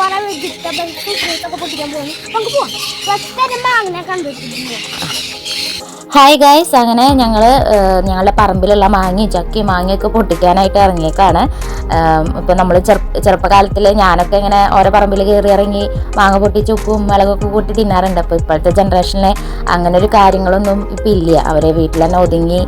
കുറെ vegetables fruits ഒക്കെ പൊട്ടിക്കാൻ പോകുന്നു. നമുക്ക് പോവാം. ഫസ്റ്റ് തന്നെ മാങ്ങ കണ്ടിട്ടില്ല. ഹായ് ഗൈസ്, അങ്ങനെ ഞങ്ങളുടെ പറമ്പിലുള്ള മാങ്ങയൊക്കെ പൊട്ടിക്കാനായിട്ട് ഇറങ്ങിയേക്കാണ്. ഇപ്പോൾ നമ്മൾ ചെറുപ്പകാലത്തിൽ ഞാനൊക്കെ ഇങ്ങനെ ഓരോ പറമ്പിൽ കയറി ഇറങ്ങി മാങ്ങ പൊട്ടിച്ച് ഉപ്പും മുളകൊക്കെ കൂട്ടി തിന്നാറുണ്ട്. അപ്പോൾ ഇപ്പോഴത്തെ ജനറേഷനിൽ അങ്ങനെ ഒരു കാര്യങ്ങളൊന്നും ഇപ്പം ഇല്ല. അവരെ വീട്ടിൽ തന്നെ ഒതുങ്ങി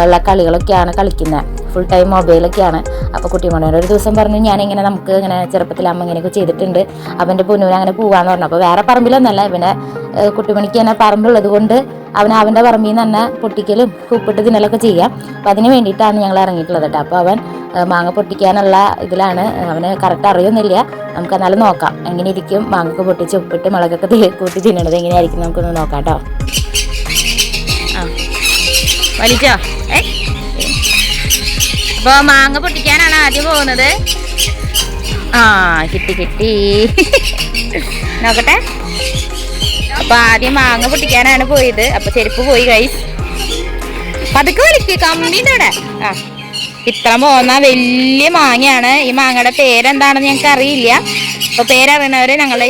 ഉള്ള കളികളൊക്കെയാണ് കളിക്കുന്നത്. ഫുൾ ടൈം മൊബൈലൊക്കെയാണ്. അപ്പോൾ കുട്ടിമോനോട് ഒരു ദിവസം പറഞ്ഞു, ഞാനിങ്ങനെ നമുക്ക് ഇങ്ങനെ ചെറുപ്പത്തിൽ അമ്മ ഇങ്ങനെയൊക്കെ ചെയ്തിട്ടുണ്ട്, അവൻ്റെ പൊന്നൂന് അങ്ങനെ പോകാമെന്ന് പറഞ്ഞു. അപ്പോൾ വേറെ പറമ്പിലൊന്നല്ല, ഇവനെ കുട്ടിമണിക്ക് തന്നെ പറമ്പുള്ളത് കൊണ്ട് അവൻ്റെ പറമ്പിൽ നിന്ന് തന്നെ പൊട്ടിക്കലും ഉപ്പിട്ട് തിന്നലൊക്കെ ചെയ്യാം. അപ്പം അതിന് വേണ്ടിയിട്ടാണ് ഞങ്ങൾ ഇറങ്ങിയിട്ടുള്ളത് കേട്ടോ. അപ്പോൾ അവൻ മാങ്ങ പൊട്ടിക്കാനുള്ള ഇതിലാണ്. അവന് കറക്റ്റ് അറിയൊന്നുമില്ല. നമുക്ക് എന്നാലും നോക്കാം എങ്ങനെ ഇരിക്കും മാങ്ങയൊക്കെ പൊട്ടിച്ച് ഉപ്പിട്ട് മുളകൊക്കെ കൂട്ടി തിന്നണത് എങ്ങനെയായിരിക്കും നമുക്കൊന്ന് നോക്കാം കേട്ടോ. ആ വലിച്ചോ. അപ്പോൾ മാങ്ങ പൊട്ടിക്കാനാണ് ആദ്യം പോകുന്നത്. ആ കിട്ടി നോക്കട്ടെ. അപ്പൊ ആദ്യം മാങ്ങ പൊട്ടിക്കാനാണ് പോയത്. അപ്പൊ ചെരുപ്പ് പോയി ഗൈസ്. പതുക്കെ വലിക്ക്, കമ്പിന്റെ ഇവിടെ. ആ ഇത്ര പോന്ന വലിയ മാങ്ങയാണ്. ഈ മാങ്ങയുടെ പേരെന്താണെന്ന് ഞങ്ങൾക്ക് അറിയില്ല. അപ്പൊ പേരറിയണവര് ഞങ്ങളുടെ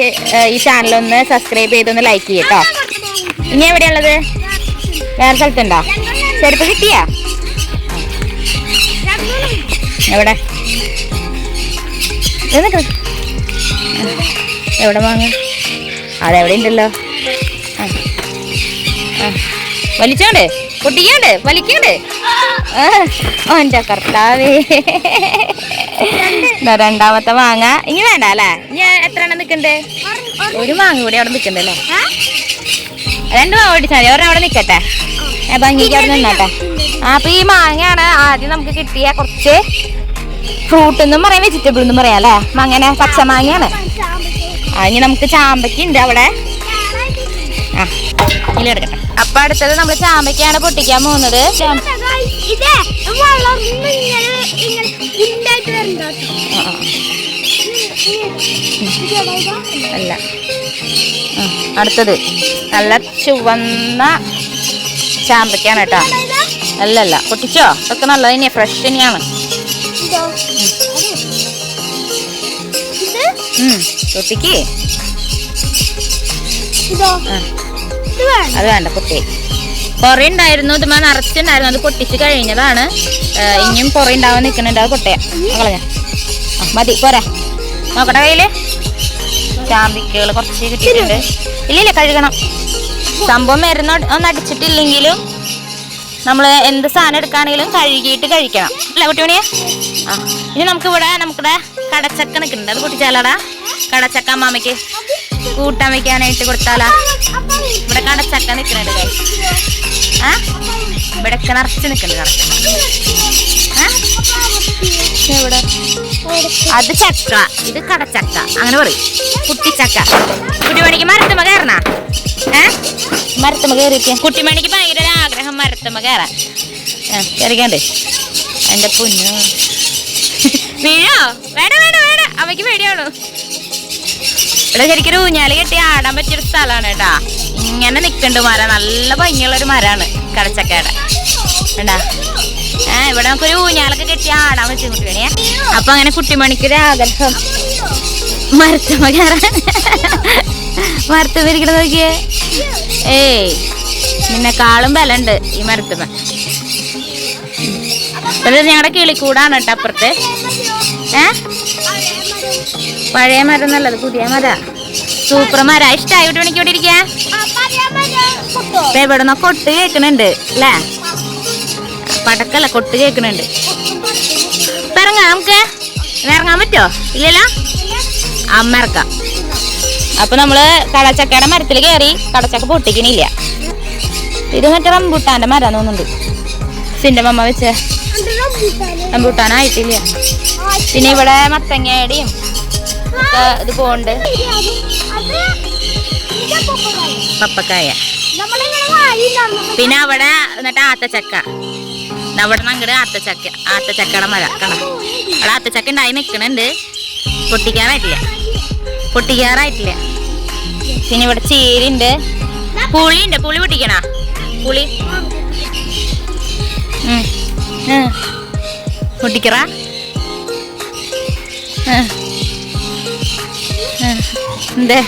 ഈ ചാനലൊന്ന് സബ്സ്ക്രൈബ് ചെയ്തൊന്ന് ലൈക്ക് ചെയ്യട്ടോ. ഇനി എവിടെയുള്ളത്? വേറെ സ്ഥലത്തുണ്ടോ? ചെരുപ്പ് കിട്ടിയാ? എവിടെ എവിടെ മാങ്ങ? അതെവിടെ ഉണ്ടല്ലോ. വലിച്ചോണ്ട് പൊട്ടിക്കാണ്ട് വലിക്കണ്ട്. എൻ്റെ കർത്താവേ, രണ്ടാമത്തെ മാങ്ങ. ഇനി വേണ്ട അല്ലേ? ഇനി എത്ര എണ്ണം നിൽക്കണ്ടേ? ഒരു മാങ്ങ കൂടി അവിടെ നിൽക്കണ്ടല്ലേ? രണ്ട് മാങ്ങ പൊട്ടിച്ചാൽ മതി. ഒരെണ്ണം അവിടെ നിൽക്കട്ടെ, ഭംഗിക്ക് അവിടെ നിന്നോട്ടെ. അപ്പൊ ഈ മാങ്ങയാണ് ആദ്യം നമുക്ക് കിട്ടിയ കുറച്ച് ഫ്രൂട്ട് എന്നും പറയാം, വെജിറ്റബിൾ എന്നും പറയാം അല്ലേ. അങ്ങനെ പച്ചമാങ്ങയാണ്. ഇനി നമുക്ക് ചാമ്പയ്ക്ക ഉണ്ട് അവിടെ. ആ ഇതിലെടുക്കട്ടെ. അപ്പൊ അടുത്തത് നമ്മൾ ചാമ്പയ്ക്കാണ് പൊട്ടിക്കാൻ പോകുന്നത്. അല്ല, അടുത്തത് നല്ല ചുവന്ന ചാമ്പയ്ക്കാണ് കേട്ടോ. അല്ലല്ല, പൊട്ടിച്ചോ? ഇതൊക്കെ നല്ലത് തന്നെയാ, ഫ്രഷ് തന്നെയാണ്. പൊട്ടിക്ക്. അത് വേണ്ട, പൊട്ടി. കുറെ ഉണ്ടായിരുന്നു, ഇതുമാ നിറച്ചുണ്ടായിരുന്നു. അത് പൊട്ടിച്ച് കഴിഞ്ഞതാണ്. ഇനിയും കുറെ ഉണ്ടാവാൻ നിൽക്കുന്നുണ്ട്. അത് പൊട്ടയാ കളഞ്ഞ. മതി, പോരാ. നോക്കട്ടെ കയ്യില് ചാമ്പിക്കകൾ കുറച്ച് കിട്ടിയിട്ടുണ്ട്. ഇല്ലില്ല, കഴുകണം. സംഭവം മരുന്ന് ഒന്നും അടിച്ചിട്ടില്ലെങ്കിലും നമ്മൾ എന്ത് സാധനം എടുക്കുകയാണെങ്കിലും കഴുകിയിട്ട് കഴിക്കണം അല്ലേ കുട്ടിമണിയെ? ആ ഇനി നമുക്കിവിടെ നമ്മുടെ കടച്ചക്ക നിൽക്കുന്നുണ്ട്. അത് പൊട്ടിച്ചാലാടാ. കടച്ചക്ക അമ്മാമ്മയ്ക്ക് കൂട്ടാൻ വെക്കാനായിട്ട് കൊടുത്താലാ. ഇവിടെ കടച്ചക്ക നിൽക്കുന്നുണ്ട് കൈ. ആ ഇവിടെയൊക്കെ നിറച്ച് നിൽക്കുന്നുണ്ട് കടച്ചക്ക. ഇവിടെ അത് ചക്ക, ഇത് കടച്ചക്ക, അങ്ങനെ പറയും. കുട്ടിച്ചക്ക. കുട്ടിമണിക്ക് മരത്തുമ്മ കയറണ? മരത്തുമ്മ കയറിയിരിക്കാം. കുട്ടിമണിക്ക് ഭയങ്കര ഒരു ആഗ്രഹം മരത്തുമ്മ കയറാൻ. കയറിക്കണ്ട്. എൻ്റെ പൊന്നു വീഴോ? വേണ്ട വേണ്ട വേണ്ട, അവയ്ക്ക് പേടിയാണോ? ഇവിടെ ശരിക്കും ഊഞ്ഞാല് കെട്ടി ആടാൻ പറ്റിയൊരു സ്ഥലമാണ് കേട്ടാ. ഇങ്ങനെ നിൽക്കുന്നുണ്ട് മരം. നല്ല ഭംഗിയുള്ളൊരു മരമാണ് കടച്ചക്കയുടെ. വേണ്ടാ ഇവിടെ നമുക്കൊരു ഊഞ്ഞാലൊക്കെ കെട്ടി ആടാൻ പറ്റും കുട്ടിമണിയെ. അപ്പൊ അങ്ങനെ കുട്ടിമണിക്കൊരു ആഗ്രഹം മരത്തുമ്മ കയറാൻ. മരത്തുമ്മ ഇരിക്കണ നോക്കിയേ. ഏയ് നിന്നെക്കാളും ബലമുണ്ട് ഈ മരത്തുമ്മ. ഞങ്ങളുടെ കിളിക്കൂടാണ് കേട്ടോ അപ്പുറത്ത്. പഴയ മരം നല്ലത്, പുതിയ മര. സൂപ്പർ മര. ഇഷ്ടമായി കുട്ടിമണിക്ക് ഇവിടെ ഇരിക്കാ? ഇവിടെ നിന്നൊക്കെ കൊട്ട് കേൾക്കണുണ്ട് അല്ലേ? പടക്കല്ല, കൊട്ട് കേൾക്കണുണ്ട്. ഇറങ്ങാം നമുക്ക്. ഇറങ്ങാൻ പറ്റുമോ? ഇല്ലല്ലോ, അമ്മ ഇറക്കാം. അപ്പൊ നമ്മള് കടച്ചക്കയുടെ മരത്തിൽ കയറി. കടച്ചക്ക പൊട്ടിക്കണില്ല. ഇത് മറ്റേ റംബൂട്ടാന്റെ മരം തോന്നുന്നുണ്ട്. സിന്റെ മമ്മ വെച്ച റംബൂട്ടാനായിട്ടില്ല. പിന്നെ ഇവിടെ മത്തങ്ങയുടെയും ഇത് പോണ്ട്. പപ്പക്കായ. പിന്നെ അവിടെ എന്നിട്ട് ആത്തച്ചക്ക. അവിടെ അങ്ങോട്ട് ആത്തച്ചക്കയുടെ മര കണ. അവിടെ ആത്തച്ചക്ക ഉണ്ടായി നിൽക്കണുണ്ട്. പൊട്ടിക്കാറായിട്ടില്ല. പിന്നെ ഇവിടെ ചീരുണ്ട്, പുളിയുണ്ട്. പുളി പൊട്ടിക്കണ? പുളി പൊട്ടിക്കറ. എന്തേ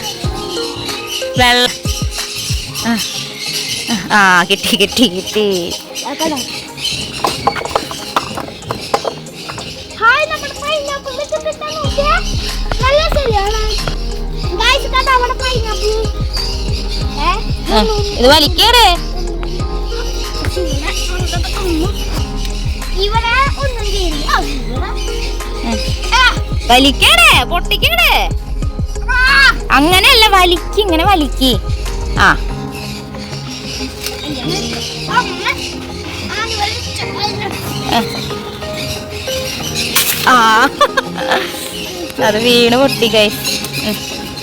വെള്ളം ആ കിട്ടി കിട്ടി കിട്ടി. ഹായ് നമ്മുടെ പൈനാപ്പിൾ വെച്ചിട്ടാ നോക്കിയേ. നല്ല ശരിയാണ് ഗയ്സ്, കണ്ട നമ്മുടെ പൈനാപ്പിൾ. ഇത് വലിക്കേടേ. ഇവിടെ ഒന്നും ചെയ്യില്ല. വലിക്കേടേ, പൊട്ടിക്കേടേ. അങ്ങനെയല്ല, വലിക്ക്, ഇങ്ങനെ വലിക്ക്. ആ ആ അത് വീണ് പൊട്ടി ഗയ്സ്.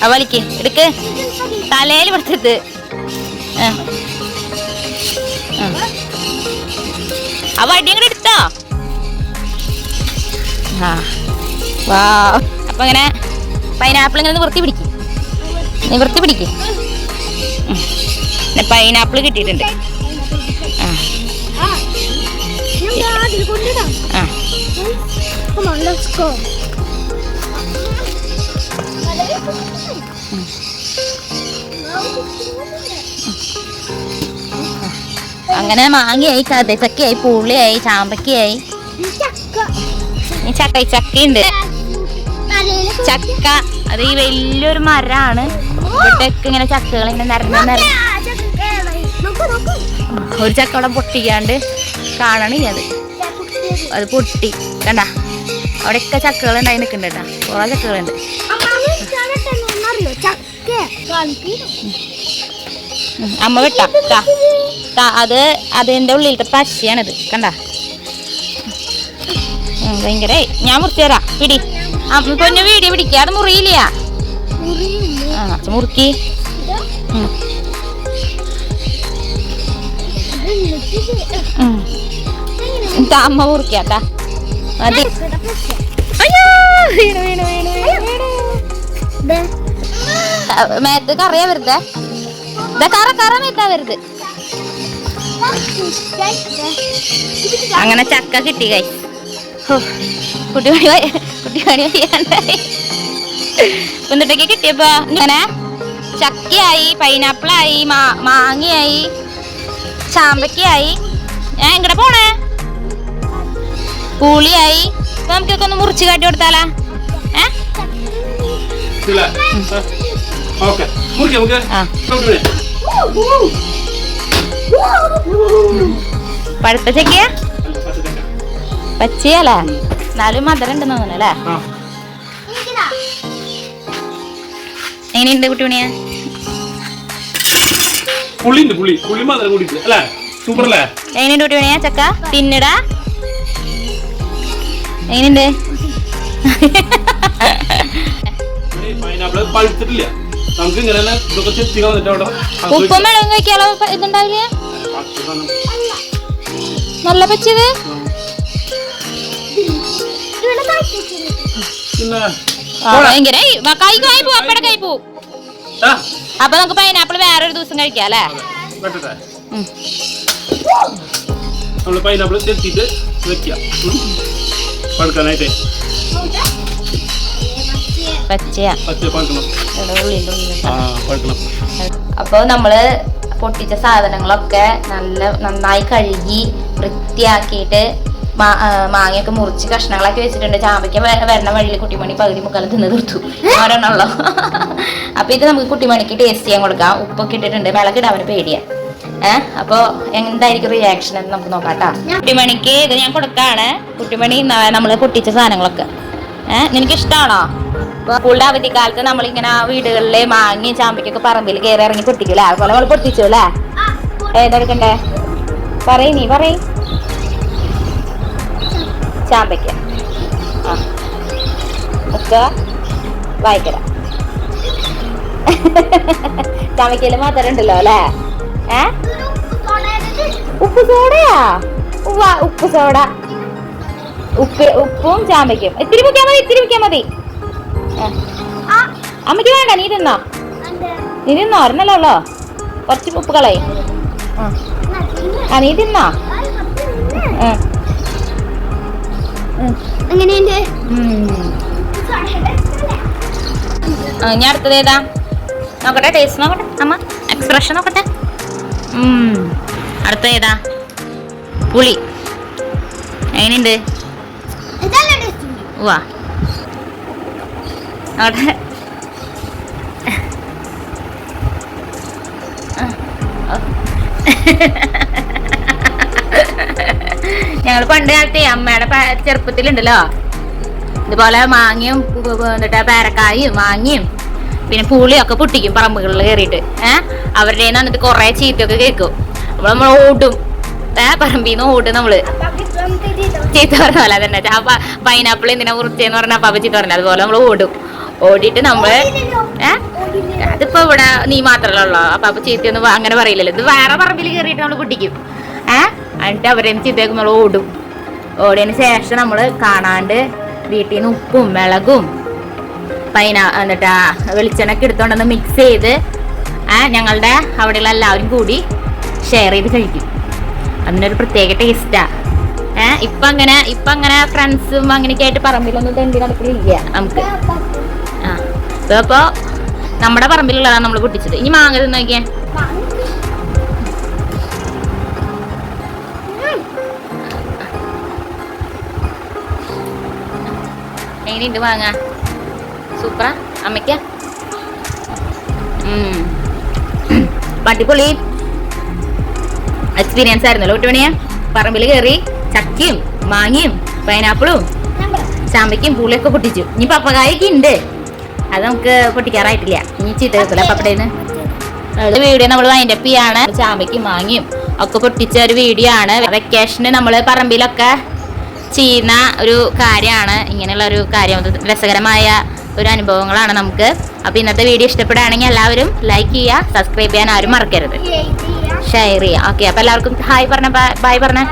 ആ വലിക്ക്, എടുക്ക്, തലയിൽ പിടിച്ചത്. ആ വടി ഇങ്ങോട്ട് എടുത്തോ. ആ വാ. അപ്പൊ ഇങ്ങനെ പൈനാപ്പിൾ ഇങ്ങനെ നിവൃത്തി പിടിക്കും, നിവൃത്തി പിടിക്കും. പൈനാപ്പിൾ കിട്ടിയിട്ടുണ്ട്. ആ അങ്ങനെ മാങ്ങയായി, ചക്കയായി, പുള്ളിയായി, ചാമ്പക്കയായി. ചക്കയുണ്ട്. ചക്ക അത് ഈ വലിയൊരു മരമാണ്. ഇവിടെയൊക്കെ ഇങ്ങനെ ചക്കകൾ ഇങ്ങനെ നിറഞ്ഞ ഒരു ചക്കവിടെ പൊട്ടിക്കാണ്ട് കാണണില്ല. അത് പൊട്ടി കണ്ട. അവിടെയൊക്കെ ചക്കകൾ ഉണ്ടായി നിൽക്കുന്നുണ്ട് കേട്ടാ. കുറെ ചക്കകളുണ്ട്. അമ്മ വിട്ടാ അത് അതിന്റെ ഉള്ളിലത്തെ പശയാണിത് കണ്ട. ഭയങ്കര. ഞാൻ മുറിച്ചു തരാം, പിടി. പൊന്നു വീഡിയോ പിടിക്ക, അത് മുറിയില്ല. മുറുക്കി. അമ്മ മുറിക്കാട്ടാ. മതി. അയ്യോ വീണ് വീണ് വീണ് വീണ്. മേത്ത് കറിയാ വരുതേ. കറ കറ മേത്താ വരുത്. അങ്ങനെ ചക്ക കിട്ടി കൈ. കുട്ടിപണി ചെയ്യാണ്ടായി. എന്നിട്ടൊക്കെ കിട്ടിയപ്പോ ഇങ്ങനെ ചക്കയായി, പൈനാപ്പിളായി, മാങ്ങയായി, ചാമ്പക്കയായി. ഞാൻ എങ്ങടെ പോണേ? പൂളിയായി. നമുക്കൊക്കെ ഒന്ന് മുറിച്ച് കാട്ടി കൊടുത്താലാ? പഴുത്ത ചക്കയാ? പച്ചയല്ലേ? എന്നാലും മധുരം ഉണ്ടെന്ന് തോന്നല്ലേ? എങ്ങനെയുണ്ട് കുട്ടിമണിയാ? എങ്ങനെയുണ്ട് കുട്ടിമണിയാ ചക്ക? തിന്നിടാ. എങ്ങനെയുണ്ട്? ഉപ്പും വെള്ളവും കഴിക്കാലോ? ഇതുണ്ടാവില്ല? നല്ല പച്ചത്. ഭയങ്കര കൈ പോവും, അപ്പടെ കൈ പോവും. അപ്പൊ നമുക്ക് പൈനാപ്പിൾ വേറൊരു ദിവസം കഴിക്കാം അല്ലേ? പൈനാപ്പിൾ ചെത്തിട്ട് വെക്കാം പഴുക്കാനായിട്ടേ. അപ്പൊ നമ്മള് പൊട്ടിച്ച സാധനങ്ങളൊക്കെ നന്നായി കഴുകി വൃത്തിയാക്കിയിട്ട് മാങ്ങയൊക്കെ മുറിച്ച് കഷ്ണങ്ങളാക്കി വെച്ചിട്ടുണ്ട്. ചാമ്പയ്ക്ക വരണ വഴിയിൽ കുട്ടിമണി പകുതി മുക്കാലം തിന്ന് തീർത്തു. ഒരെണ്ണുള്ളൂ. അപ്പൊ ഇത് നമുക്ക് കുട്ടിമണിക്ക് ടേസ്റ്റ് ചെയ്യാൻ കൊടുക്കാം. ഉപ്പൊക്കെ ഇട്ടിട്ടുണ്ട്. മിളകിടാൻ അവന് പേടിയാ. അപ്പൊ എന്തായിരിക്കും റിയാക്ഷൻ എന്ന് നമുക്ക് നോക്കാട്ടാ. കുട്ടിമണിക്ക് ഇത് ഞാൻ കൊടുക്കാണ്. കുട്ടിമണി നമ്മള് പൊട്ടിച്ച സാധനങ്ങളൊക്കെ നിനക്ക് ഇഷ്ടമാണോ? സ്കൂളിന്റെ അവധിക്കാലത്ത് നമ്മളിങ്ങനെ വീടുകളില് മാങ്ങി ചാമ്പയ്ക്കൊക്കെ പറമ്പിൽ കയറി ഇറങ്ങി പൊട്ടിക്കൂലേ? അതുപോലെ നമ്മൾ പൊട്ടിച്ചു അല്ലേ? ഏതെടുക്കണ്ടേ? പറയ്, നീ പറയ്. ചാമ്പയ്ക്ക. വായിക്കട. ചാമ്പയ്ക്കയില് മധുരം ഉണ്ടല്ലോ അല്ലേ? ഉപ്പ് സോഡയാ? ഉപ്പ് സോഡ. ഉപ്പും ചാമ്പയ്ക്കും. ഇത്തിരി മുക്കിയാ മതി, ഇത്തിരി മുക്കിയാ മതി. അമ്മയ്ക്ക് വേണ്ട, നീ തിന്നോ. നീ തിന്നോ, ഒരെണ്ണല്ലോ ഉള്ളോ? കുറച്ച് ഉപ്പ് കളയും. നീ തിന്നോ. ഇനി അടുത്തത് ഏതാ നോക്കട്ടെ, ടേസ്റ്റ് നോക്കട്ടെ അമ്മ, എക്സ്പ്രഷൻ നോക്കട്ടെ. അടുത്ത ഏതാ? പുളി. എങ്ങനെയുണ്ട്? വാ നോക്കട്ടെ. ഞങ്ങൾ പണ്ട് കാലത്തെ അമ്മയുടെ ചെറുപ്പത്തിലുണ്ടല്ലോ ഇതുപോലെ മാങ്ങയും എന്നിട്ട് പേരക്കായും മാങ്ങയും പിന്നെ പുളിയൊക്കെ പൊട്ടിക്കും പറമ്പുകളിൽ കയറിയിട്ട്. അവരുടെ എന്നിട്ട് കുറെ ചീത്തയൊക്കെ കേൾക്കും. അപ്പോൾ നമ്മൾ ഓടും, പറമ്പിൽ നിന്ന് ഓടും. നമ്മള് ചീത്ത പറഞ്ഞ തന്നെ പൈനാപ്പിൾ എന്തിനാ കുറിച്ചെന്ന് പറഞ്ഞാൽ അപ്പാപ്പ ചീത്ത പറഞ്ഞ അതുപോലെ നമ്മൾ ഓടും. ഓടിയിട്ട് നമ്മള് അതിപ്പോ ഇവിടെ നീ മാത്രമല്ല ഉള്ളോ, അപ്പാപ്പ ചീത്തയൊന്നും അങ്ങനെ പറയില്ലല്ലോ. ഇത് വേറെ പറമ്പിൽ കയറിയിട്ട് നമ്മൾ പൊട്ടിക്കും. എന്നിട്ട് അവരെ ചീത്തയൊക്കെ നമ്മൾ ഓടും. ഓടിയതിന് ശേഷം നമ്മൾ കാണാണ്ട് വീട്ടിൽ നിന്ന് ഉപ്പും മുളകും എന്നിട്ട് വെളിച്ചെണ്ണൊക്കെ എടുത്തോണ്ടെന്ന് മിക്സ് ചെയ്ത് ഞങ്ങളുടെ അവിടെയുള്ള എല്ലാവരും കൂടി ഷെയർ ചെയ്ത് കഴിക്കും. അതിനൊരു പ്രത്യേക ടേസ്റ്റാ. ഇപ്പൊ അങ്ങനെ ഫ്രണ്ട്സും അങ്ങനെയൊക്കെ ആയിട്ട് പറമ്പിലൊന്നും തെണ്ടി നടക്കലില്ല നമുക്ക്. അപ്പൊ നമ്മുടെ പറമ്പിലുള്ളതാണ് നമ്മൾ പൊട്ടിച്ചത്. ഇനി മാങ്ങ തിന്ന് നോക്കിയേ. എങ്ങനെയുണ്ട് മാങ്ങ? സൂപ്പറാ അമ്മയ്ക്ക. പട്ടിപ്പൊളി എക്സ്പീരിയൻസ് ആയിരുന്നല്ലോ ഒട്ടുമണിയെ. പറമ്പിൽ കയറി ചക്കയും മാങ്ങയും പൈനാപ്പിളും ചാമ്പയ്ക്കും പുളിയൊക്കെ പൊട്ടിച്ചു. ഇനി പപ്പക്കായൊക്കെ ഉണ്ട്, അത് നമുക്ക് പൊട്ടിക്കാറായിട്ടില്ല. ഇനി ചീത്ത വെക്കില്ല പപ്പടേന്ന്. വീഡിയോ നമ്മൾ വൈൻഡപ്പ് ചെയ്യാണ്. ചാമ്പയ്ക്കും മാങ്ങയും ഒക്കെ പൊട്ടിച്ച ഒരു വീഡിയോ ആണ്. വെക്കേഷന് നമ്മൾ പറമ്പിലൊക്കെ ചെയ്യുന്ന ഒരു കാര്യമാണ്. ഇങ്ങനെയുള്ള ഒരു കാര്യം രസകരമായ ഒരു അനുഭവങ്ങളാണ് നമുക്ക്. അപ്പൊ ഇന്നത്തെ വീഡിയോ ഇഷ്ടപ്പെടുകയാണെങ്കിൽ എല്ലാവരും ലൈക്ക് ചെയ്യുക, സബ്സ്ക്രൈബ് ചെയ്യാൻ ആരും മറക്കരുത്, ഷെയർ ചെയ്യുക. ഓക്കെ, അപ്പൊ എല്ലാവർക്കും ഹായ് പറഞ്ഞ ബൈ പറഞ്ഞ.